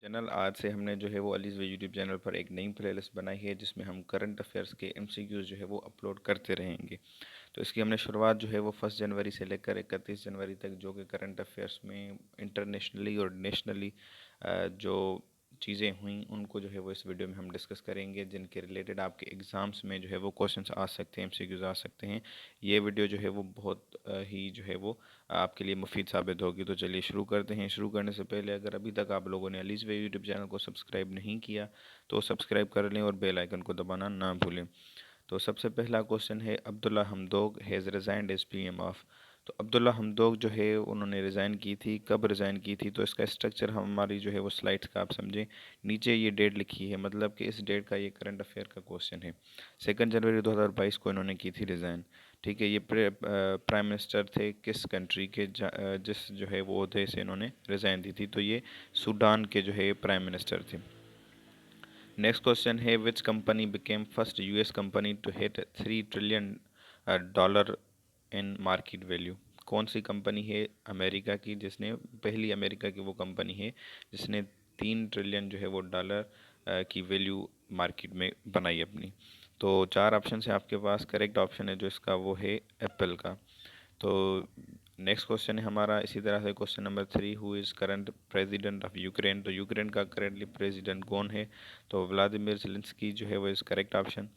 Channel आज से हमने जो है वो अलीज़ वे यूट्यूब चैनल पर एक नई प्लेलिस्ट बनाई है जिसमें हम करंट अफेयर्स के एमसीक्यूज़ जो है वो अपलोड करते रहेंगे। तो इसकी हमने शुरुआत जो है वो 1 जनवरी से लेकर 31 जनवरी तक जो कि करंट अफेयर्स में इंटरनेशनली और नेशनली जो चीज़ें हुई उनको जो है वो इस वीडियो में हम डिस्कस करेंगे, जिनके रिलेटेड आपके एग्ज़ाम्स में जो है वो क्वेश्चंस आ सकते हैं, एमसीक्यूज़ आ सकते हैं। ये वीडियो जो है वो बहुत ही जो है वो आपके लिए मुफीद साबित होगी। तो चलिए शुरू करते हैं। शुरू करने से पहले अगर अभी तक आप लोगों ने अलीज़ वे यूट्यूब चैनल को सब्सक्राइब नहीं किया तो सब्सक्राइब कर लें और बेल आइकन को दबाना ना भूलें। तो सबसे पहला क्वेश्चन है, Abdalla Hamdok has resigned as PM of. तो अब्दुल्ला हमदोग जो है उन्होंने रिज़ाइन की थी, कब रिज़ाइन की थी? तो इसका स्ट्रक्चर हमारी जो है वो स्लाइड्स का आप समझें। नीचे ये डेट लिखी है, मतलब कि इस डेट का ये करंट अफेयर का क्वेश्चन है। 2 जनवरी 2022 को इन्होंने की थी रिज़ाइन। ठीक है, ये प्राइम मिनिस्टर थे किस कंट्री के, जिस जो है वो ओहदे से इन्होंने रिज़ाइन दी थी? तो ये सूडान के जो है प्राइम मिनिस्टर थे। नेक्स्ट क्वेश्चन है, which company became first US company to hit $3 trillion in market value? कौन सी कंपनी है अमेरिका की जिसने, पहली अमेरिका की वो कंपनी है जिसने 3 ट्रिलियन जो है वो डॉलर की वैल्यू मार्केट में बनाई अपनी? तो 4 ऑप्शन है आपके पास। करेक्ट ऑप्शन है जो इसका वो है एप्पल का। तो नेक्स्ट क्वेश्चन है हमारा इसी तरह से question number 3, who is current president of Ukraine? तो यूक्रेन का करेंटली प्रेसिडेंट कौन है? तो व्लादिमीर ज़ेलेंस्की जो है वो इज़ करेक्ट ऑप्शन।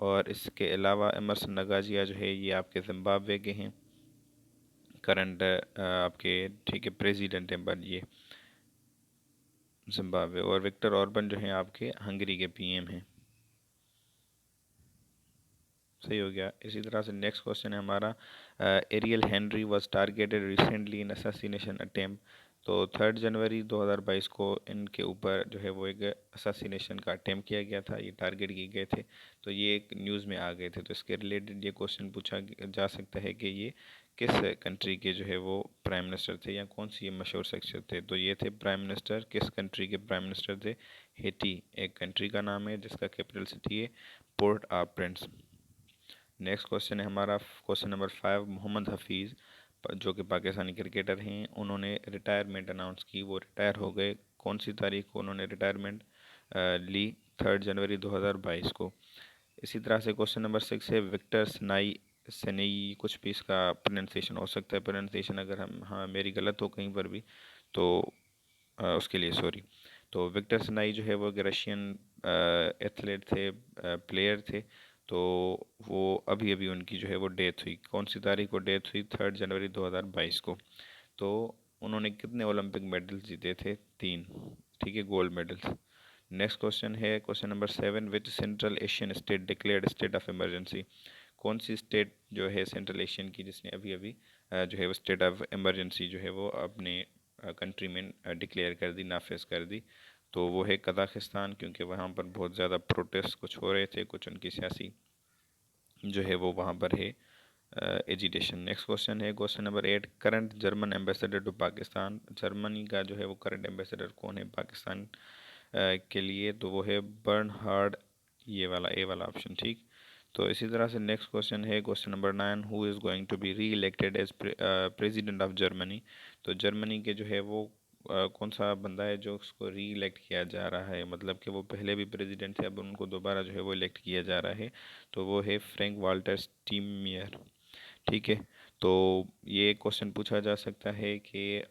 और इसके अलावा एमरसन नगाजिया जो है ये आपके जिम्बाब्वे के हैं करंट आपके, ठीक है, प्रेसिडेंट हैं बट ये जिम्बाब्वे। और विक्टर ऑर्बन जो है आपके हंगरी के पीएम हैं। सही हो गया। इसी तरह से नेक्स्ट क्वेश्चन है हमारा, aerial Henry was targeted recently in assassination attempt. तो 3 जनवरी 2022 को इनके ऊपर जो है वो एक असैसिनेशन का अटेम्प्ट किया गया था, ये टारगेट किए गए थे। तो ये एक न्यूज़ में आ गए थे, तो इसके रिलेटेड ये क्वेश्चन पूछा जा सकता है कि ये किस कंट्री के जो है वो प्राइम मिनिस्टर थे या कौन सी ये मशहूर शख्सियत थे? तो ये थे प्राइम मिनिस्टर, किस कंट्री के प्राइम मिनिस्टर थे? हेटी एक कंट्री का नाम है जिसका कैपिटल सिटी है पोर्ट आ प्रिंस। नेक्स्ट क्वेश्चन है हमारा क्वेश्चन नंबर 5, मोहम्मद हफीज़ जो कि पाकिस्तानी क्रिकेटर हैं, उन्होंने रिटायरमेंट अनाउंस की, वो रिटायर हो गए। कौन सी तारीख को उन्होंने रिटायरमेंट ली? 3 जनवरी 2022 को। इसी तरह से क्वेश्चन नंबर 6 है, विक्टर सनाई सनई, कुछ भी इसका प्रोनाउंसिएशन हो सकता है। प्रोनाउंसिएशन अगर हम, हाँ मेरी गलत हो कहीं पर भी तो उसके लिए सॉरी। तो विक्टर सनाई जो है वो एक रशियन एथलीट थे, प्लेयर थे। तो वो अभी अभी उनकी जो है वो डेथ हुई। कौन सी तारीख को डेथ हुई? 3 जनवरी 2022 को। तो उन्होंने कितने ओलंपिक मेडल जीते थे? 3, ठीक है, गोल्ड मेडल्स। नेक्स्ट क्वेश्चन है question number 7, which central Asian state declared state of emergency? कौन सी स्टेट जो है सेंट्रल एशियन की जिसने अभी अभी जो है वो स्टेट ऑफ इमरजेंसी जो है वो अपने कंट्री में डिक्लेयर कर दी, नाफिज कर दी? तो वो है कजाकिस्तान, क्योंकि वहाँ पर बहुत ज़्यादा प्रोटेस्ट कुछ हो रहे थे, कुछ उनकी सियासी जो है वो वहाँ पर है एजिटेशन। नेक्स्ट क्वेश्चन है question number 8, current German ambassador to Pakistan? Germany का जो है वो करंट एम्बेसडर कौन है पाकिस्तान के लिए? तो वो है बर्नहार्ड, ये वाला ए वाला ऑप्शन, ठीक। तो इसी तरह से नेक्स्ट क्वेश्चन है question number 9, who is going to be reelected as president of Germany? तो जर्मनी के जो है वो कौन सा बंदा है जो उसको री इलेक्ट किया जा रहा है, मतलब कि वो पहले भी प्रेसिडेंट थे, अब उनको दोबारा जो है वो इलेक्ट किया जा रहा है? तो वो है फ्रैंक वाल्टर स्टीनमेयर, ठीक है। तो ये क्वेश्चन पूछा जा सकता है कि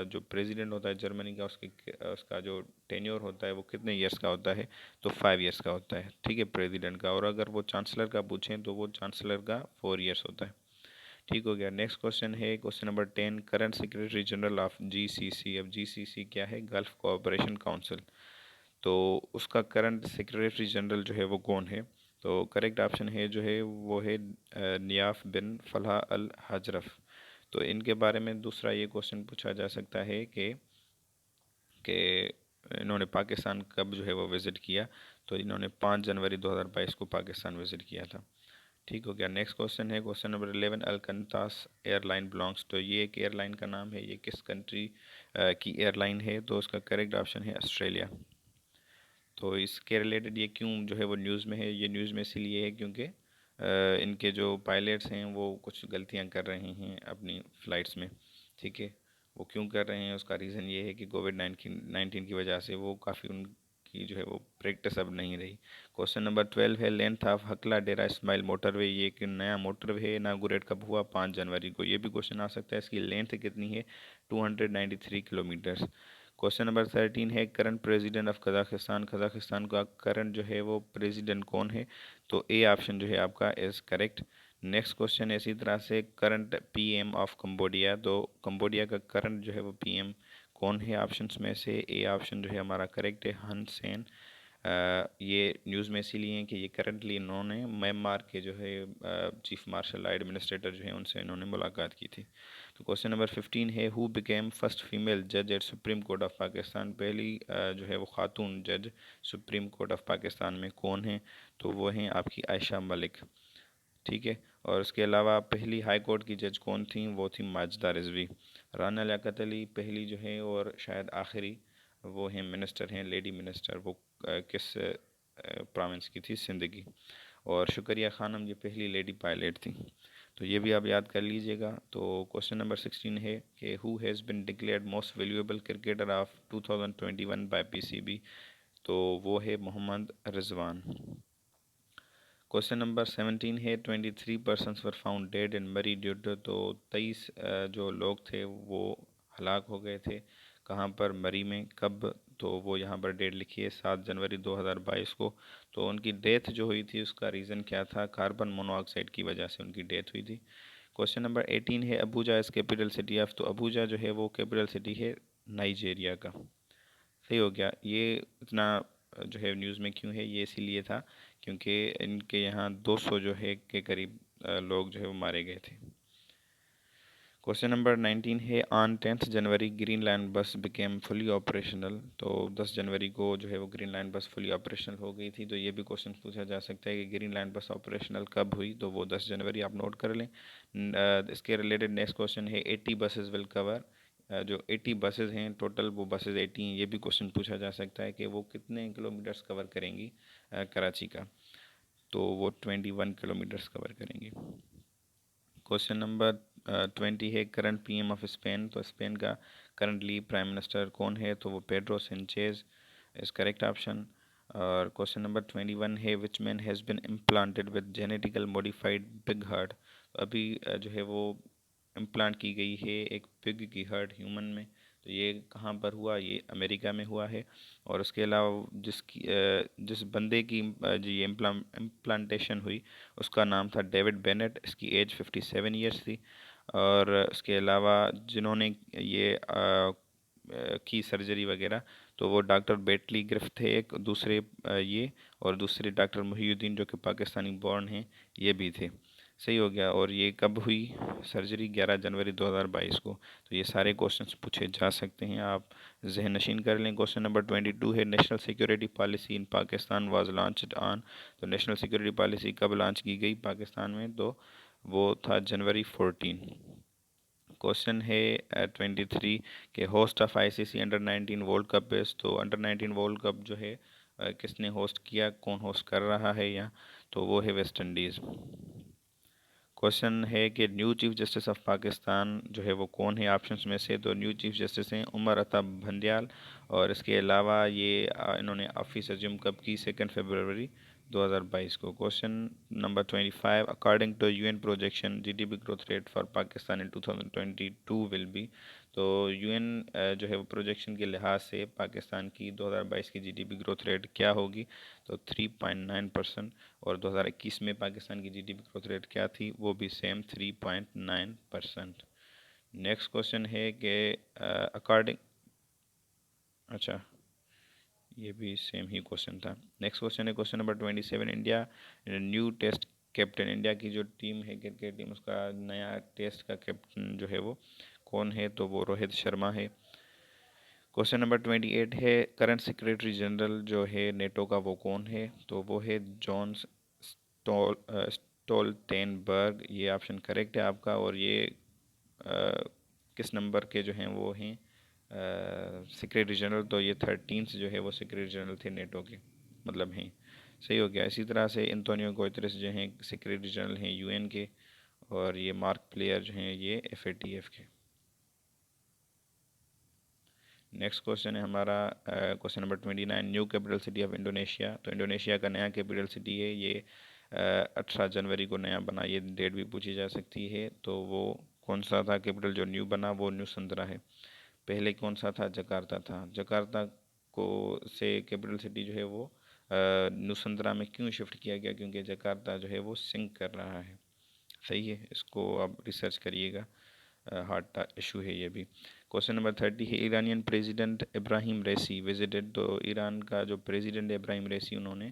जो प्रेसिडेंट होता है जर्मनी का, उसका जो टेन्योर होता है वो कितने ईयर्स का होता है? तो 5 ईयर्स का होता है, ठीक है, प्रेसिडेंट का। और अगर वो चांसलर का पूछें तो वो चांसलर का 4 ईयर्स होता है। ठीक हो गया। नेक्स्ट क्वेश्चन है question number 10, current secretary general of GCC. अब जीसीसी क्या है? Gulf cooperation council. तो उसका करंट सेक्रेटरी जनरल जो है वो कौन है? तो करेक्ट ऑप्शन है जो है वो है नियाफ बिन फलाह अल हजरफ। तो इनके बारे में दूसरा ये क्वेश्चन पूछा जा सकता है कि इन्होंने पाकिस्तान कब जो है वो विज़िट किया? तो इन्होंने 5 जनवरी 2022 को पाकिस्तान विज़िट किया था। ठीक हो गया। नेक्स्ट क्वेश्चन है क्वेश्चन नंबर 11, अलकंतास एयरलाइन बिलोंग्स। तो ये एक एयरलाइन का नाम है, ये किस कंट्री की एयरलाइन है? तो उसका करेक्ट ऑप्शन है ऑस्ट्रेलिया। तो इसके रिलेटेड ये क्यों जो है वो न्यूज़ में है? ये न्यूज़ में इसीलिए है क्योंकि इनके जो पायलट्स हैं वो कुछ गलतियां कर रहे हैं अपनी फ़्लाइट्स में, ठीक है। वो क्यों कर रहे हैं, उसका रीज़न ये है कि कोविड 19 की वजह से वो काफ़ी उनकी जो है वो प्रैक्टिस अब नहीं रही। क्वेश्चन नंबर 12 है length of Hakla Dera Ismail motorway, ये एक नया मोटरवे इनागुरेट कब हुआ? 5 जनवरी को। ये भी क्वेश्चन आ सकता है। इसकी लेंथ कितनी है? 293 किलोमीटर्स। क्वेश्चन नंबर 13 है current president of Kazakhstan, Kazakhstan का करंट जो है वो प्रेसिडेंट कौन है? तो ए ऑप्शन जो है आपका इज़ करेक्ट। नेक्स्ट क्वेश्चन इसी तरह से करंट पीएम ऑफ कंबोडिया, तो कंबोडिया का करंट जो है वो पीएम कौन है? ऑप्शंस में से ए ऑप्शन जो है हमारा करेक्ट है, हन सेन। ये न्यूज़ में इसीलिए हैं कि ये करंटली इन्होंने म्यांमार के जो है चीफ मार्शल एडमिनिस्ट्रेटर जो है उनसे इन्होंने मुलाकात की थी। तो क्वेश्चन नंबर 15 है हु बिकेम फर्स्ट फीमेल जज at supreme court of Pakistan, पहली जो है वो खातून जज सुप्रीम कोर्ट ऑफ पाकिस्तान में कौन है? तो वो हैं आपकी आयशा मलिक। ठीक है। और उसके अलावा पहली हाई कोर्ट की जज कौन थी? वो थी माजिदा रिजवी। राना लियाकत अली पहली जो है और शायद आखिरी वो हैं मिनिस्टर हैं, लेडी मिनिस्टर, वो किस प्रोविंस की थी? सिंध की। और शुक्रिया खानम ये पहली लेडी पायलट थी। तो ये भी आप याद कर लीजिएगा। तो क्वेश्चन नंबर 16 है कि who has been declared most valuable cricketer of 2021 by PCB, तो वो है मोहम्मद रिजवान। क्वेश्चन नंबर 17 है 23 पर्सनस वर फाउंड डेड इन मरी ड्यू टू, तो 23 जो लोग थे वो हलाक हो गए थे। कहाँ पर? मरी में। कब? तो वो यहाँ पर डेट लिखी है 7 जनवरी 2022 को। तो उनकी डेथ जो हुई थी उसका रीज़न क्या था? कार्बन मोनोऑक्साइड की वजह से उनकी डेथ हुई थी। क्वेश्चन नंबर 18 है Abuja is capital city of, तो अबूजा जो है वो कैपिटल सिटी है नाइजेरिया का। सही हो गया। ये इतना जो है न्यूज़ में क्यों है? ये इसीलिए था क्योंकि इनके यहाँ 200 जो है के करीब लोग जो है वो मारे गए थे। क्वेश्चन नंबर 19 है on 10th January green line बस बिकेम फुली ऑपरेशनल, तो 10 जनवरी को जो है वो ग्रीन लाइन बस फुली ऑपरेशनल हो गई थी। तो ये भी क्वेश्चन पूछा जा सकता है कि ग्रीन लाइन बस ऑपरेशनल कब हुई? तो वो 10 जनवरी, आप नोट कर लें। इसके रिलेटेड नेक्स्ट क्वेश्चन है 80 बसेस विल कवर, जो 80 बसेस हैं टोटल वो बसेस 80 हैं। ये भी क्वेश्चन पूछा जा सकता है कि वो कितने किलोमीटर्स कवर करेंगी कराची का? तो वो 21 किलोमीटर्स कवर करेंगी। क्वेश्चन नंबर 20 है करंट पीएम ऑफ स्पेन, तो स्पेन का करंटली प्राइम मिनिस्टर कौन है? तो वो Pedro Sanchez is correct option. और क्वेश्चन नंबर 21 है which man has been implanted with genetical modified pig heart, तो अभी जो है वो इम्प्लांट की गई है एक पिग की हार्ट ह्यूमन में। तो ये कहाँ पर हुआ? ये अमेरिका में हुआ है। और उसके अलावा जिस बंदे की जो ये इम्प्लांटेशन हुई उसका नाम था डेविड बेनेट, इसकी एज 57 ईयर्स थी। और उसके अलावा जिन्होंने ये की सर्जरी वगैरह, तो वो डॉक्टर बेटली ग्रिफ थे एक, दूसरे ये, और दूसरे डॉक्टर मुहीउद्दीन जो कि पाकिस्तानी बॉर्न हैं, ये भी थे। सही हो गया। और ये कब हुई सर्जरी? 11 जनवरी 2022 को। तो ये सारे क्वेश्चंस पूछे जा सकते हैं, आप जहन नशीन कर लें। क्वेश्चन नंबर 22 है national security policy in Pakistan was launched on, तो नेशनल सिक्योरिटी पॉलिसी कब लॉन्च की गई पाकिस्तान में? तो वो था जनवरी 14। क्वेश्चन है 23 के host of ICC under 19 world cup इस, तो अंडर 19 वर्ल्ड कप जो है किसने होस्ट किया? कौन होस्ट कर रहा है यहाँ? तो वो है वेस्ट इंडीज़। क्वेश्चन है कि new chief justice of Pakistan जो है वो कौन है ऑप्शंस में से? तो न्यू चीफ जस्टिस हैं उमर अता भंडियाल। और इसके अलावा ये इन्होंने ऑफिस अज्यूम कब की? 2 फरवरी 2022 को। Question number 25 according to UN projection GDP growth rate for Pakistan in 2022 will be, तो यूएन जो है वो प्रोजेक्शन के लिहाज से पाकिस्तान की 2022 की जीडीपी ग्रोथ रेट क्या होगी? तो 3.9%। और 2021 में पाकिस्तान की जीडीपी ग्रोथ रेट क्या थी? वो भी सेम 3.9%। नेक्स्ट क्वेश्चन है कि अकॉर्डिंग, अच्छा ये भी सेम ही क्वेश्चन था। नेक्स्ट क्वेश्चन है question number 27 India new test captain, India की जो टीम है क्रिकेट टीम उसका नया टेस्ट का कैप्टन जो है वो कौन है? तो वो रोहित शर्मा है। क्वेश्चन नंबर 28 है करंट सेक्रेटरी जनरल जो है नेटो का वो कौन है? तो वो है जॉन्स स्टोल्टेनबर्ग, ये ऑप्शन करेक्ट है आपका। और ये किस नंबर के जो हैं वो हैं सेक्रेटरी जनरल? तो ये 13 जो है वो सेक्रेटरी जनरल थे नेटो के, मतलब हैं। सही हो गया। इसी तरह से एंटोनियो गुतेरेस जो हैं सेक्रेटरी जनरल हैं यूएन के। और ये मार्क प्लेयर जो हैं ये एफएटीएफ के। नेक्स्ट क्वेश्चन है हमारा question number 29, new capital city of Indonesia. तो इंडोनेशिया का नया कैपिटल सिटी है ये 18 जनवरी को नया बना, ये डेट भी पूछी जा सकती है। तो वो कौन सा था कैपिटल जो न्यू बना, वो न्यूसंद्रा है। पहले कौन सा था, जकार्ता था। जकार्ता को से कैपिटल सिटी जो है वो नुसंद्रा में क्यों शिफ्ट किया गया, क्योंकि जकार्ता जो है वो सिंक कर रहा है। सही है, इसको आप रिसर्च करिएगा, हार्ट इशू है ये भी। क्वेश्चन नंबर 30 है, ईरानियन प्रेसिडेंट इब्राहिम रईसी विजिटेड। तो ईरान का जो प्रेसिडेंट है इब्राहिम रईसी, उन्होंने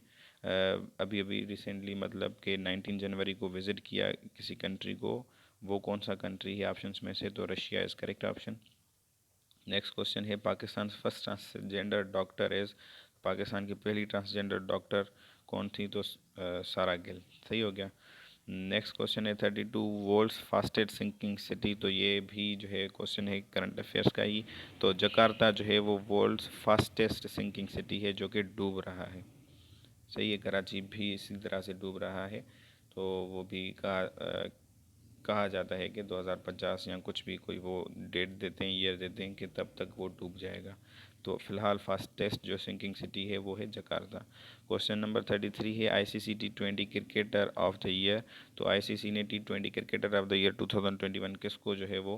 अभी अभी रिसेंटली मतलब कि 19 जनवरी को विज़िट किया किसी कंट्री को। वो कौन सा कंट्री है ऑप्शंस में से, तो Russia is correct option. Next question है, Pakistan first transgender doctor is. Pakistan की पहली ट्रांसजेंडर डॉक्टर कौन थी, तो सारा गिल। सही हो गया। नेक्स्ट क्वेश्चन है 32, वर्ल्ड्स फास्टेस्ट सिंकिंग सिटी। तो ये भी जो है क्वेश्चन है करंट अफेयर्स का ही। तो जकार्ता जो है वो वर्ल्ड्स फास्टेस्ट सिंकिंग सिटी है जो कि डूब रहा है। सही है, कराची भी इसी तरह से डूब रहा है। तो वो भी कहा जाता है कि 2050 या कुछ भी कोई वो डेट देते हैं, ईयर देते हैं कि तब तक वो डूब जाएगा। तो फ़िलहाल फास्टेस्ट जो सिंकिंग सिटी है वो है जकार्ता। क्वेश्चन नंबर 33 है, ICC T20 cricketer of the year. तो आईसीसी ने T20 cricketer of the year 2021 किसको जो है वो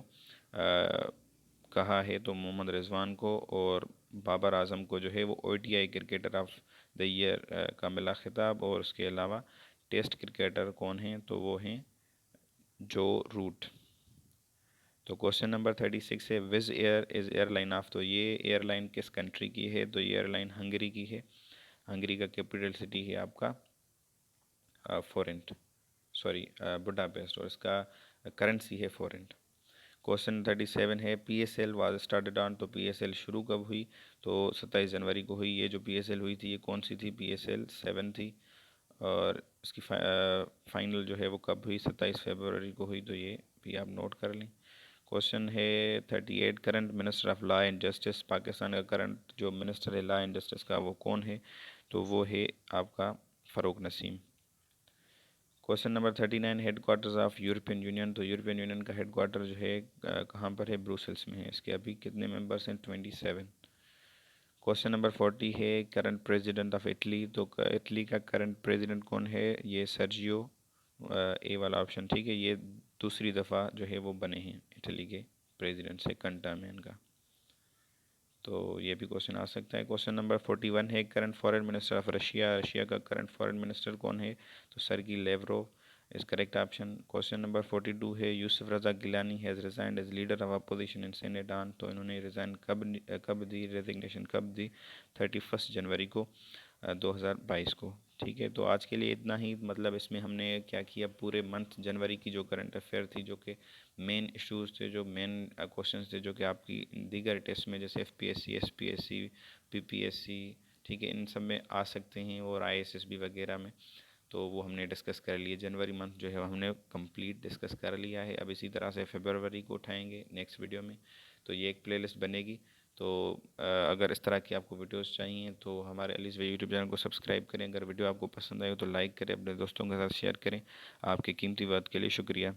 कहा है, तो मोहम्मद रिजवान को। और बाबर आजम को जो है वो ODI cricketer of the year का मिला खिताब। और उसके अलावा टेस्ट क्रिकेटर कौन हैं, तो वो हैं जो रूट। तो क्वेश्चन नंबर 36 है, Wizz Air is airline of. तो ये एयरलाइन किस कंट्री की है, तो ये एयरलाइन हंगरी की है। हंगरी का कैपिटल सिटी है आपका फोरेंट, सॉरी बुडापेस्ट, और इसका करेंसी है फोरेंट। क्वेश्चन 37 है, PSL वाज स्टार्टेड ऑन। तो PSL शुरू कब हुई, तो 27 जनवरी को हुई। ये जो PSL हुई थी ये कौन सी थी, PSL 7 थी। और इसकी फाइनल जो है वो कब हुई, 27 फरवरी को हुई। तो ये भी आप नोट कर लें। क्वेश्चन है 38, current minister of law and justice. Pakistan का करंट जो मिनिस्टर है लॉ एंड जस्टिस का वो कौन है, तो वो है आपका Farooq Naseem. Question number 39, head quarters of European union. तो यूरोपियन यूनियन का हेड क्वार्टर जो है कहाँ पर है, ब्रुसेल्स में है। इसके अभी कितने मेंबर्स हैं, 27। क्वेश्चन नंबर 40 है, करंट प्रेसिडेंट ऑफ इटली। तो इटली का करंट प्रेसिडेंट कौन है, ये सर्जियो, ए वाला ऑप्शन ठीक है। ये दूसरी दफ़ा जो है वो बने हैं इटली के प्रेसिडेंट, सेकंड टर्म है इनका। तो ये भी क्वेश्चन आ सकता है। क्वेश्चन नंबर 41 है, current foreign minister of Russia. Russia का करंट फॉरेन मिनिस्टर कौन है, तो Sergey Lavrov is correct option. Question number 42 है, Yousuf Raza Gilani has resigned as leader of opposition in senate on. तो इन्होंने रिज़ाइन कब दी, रेजिग्नेशन कब दी, 31 जनवरी को 2022 को। ठीक है, तो आज के लिए इतना ही। मतलब इसमें हमने क्या किया, पूरे मंथ जनवरी की जो करंट अफेयर थी, जो कि मेन इश्यूज़ थे, जो मेन क्वेश्चंस थे, जो कि आपकी दीगर टेस्ट में जैसे FPSC, SPSC, PPSC, ठीक है, इन सब में आ सकते हैं, और ISSB वगैरह में। तो वो हमने डिस्कस कर लिए। जनवरी मंथ जो है हमने कंप्लीट डिस्कस कर लिया है। अब इसी तरह से फरवरी को उठाएंगे नेक्स्ट वीडियो में। तो ये एक प्लेलिस्ट बनेगी। तो अगर इस तरह की आपको वीडियोस चाहिए तो हमारे अलीज़ वे यूट्यूब चैनल को सब्सक्राइब करें। अगर वीडियो आपको पसंद आए तो लाइक करें, अपने दोस्तों के साथ शेयर करें। आपके कीमती वक्त के लिए शुक्रिया।